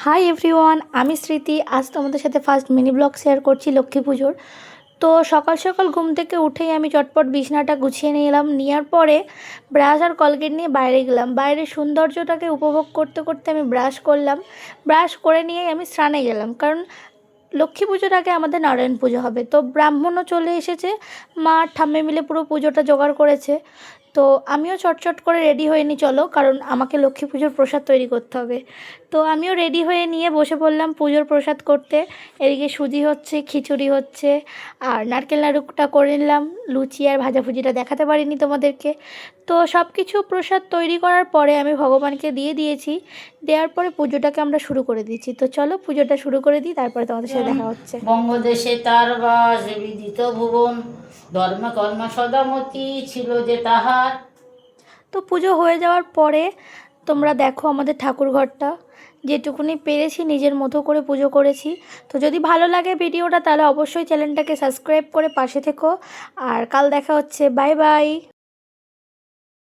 Hi everyone, আমি স্মৃতি। আজ তোমাদের সাথে ফার্স্ট মিনি ব্লগ শেয়ার করছি লক্ষ্মী পুজোর। তো সকাল সকাল ঘুম থেকে উঠেই আমি চটপট বিছানাটা গুছিয়ে নিলাম। নেওয়ার পরে ব্রাশ আর কলগেট নিয়ে বাইরে গেলাম। বাইরের সৌন্দর্যটাকে উপভোগ করতে করতে আমি ব্রাশ করলাম। ব্রাশ করে নিয়েই আমি স্নানে গেলাম, কারণ লক্ষ্মী পুজোর আগে আমাদের নারায়ণ পুজো হবে। তো ব্রাহ্মণও চলে এসেছে, মা আর ঠাম্মি মিলে পুরো পুজোটা জোগাড় করেছে। তো আমিও চটচট করে রেডি হয়ে নিই, চলো, কারণ আমাকে লক্ষ্মী পুজোর প্রসাদ তৈরি করতে হবে। তো আমিও রেডি হয়ে নিয়ে বসে পড়লাম পুজোর প্রসাদ করতে। এদিকে সুজি হচ্ছে, খিচুড়ি হচ্ছে, আর নারকেল নাড়ুটা করে নিলাম। লুচি আর ভাজাভুজিটা দেখাতে পারিনি তোমাদেরকে। তো সব কিছু প্রসাদ তৈরি করার পরে আমি ভগবানকে দিয়ে দিয়েছি। দেওয়ার পরে পুজোটাকে আমরা শুরু করে দিয়েছি। তো চলো পুজোটা শুরু করে দিই, তারপরে তোমাদের সাথে দেখা হচ্ছে। বঙ্গদেশে তার বাস বিদিত ভুবন, ধর্ম কর্ম সদামতি ছিল যে তাহার। তো পুজো হয়ে যাওয়ার পরে তোমরা দেখো আমাদের ঠাকুরঘরটা। যেটুকুনি পেরেছি নিজের মতো করে পুজো করেছি। তো যদি ভালো লাগে ভিডিওটা, তাহলে অবশ্যই চ্যানেলটাকে সাবস্ক্রাইব করে পাশে থেকো। আর কাল দেখা হচ্ছে। Bye bye.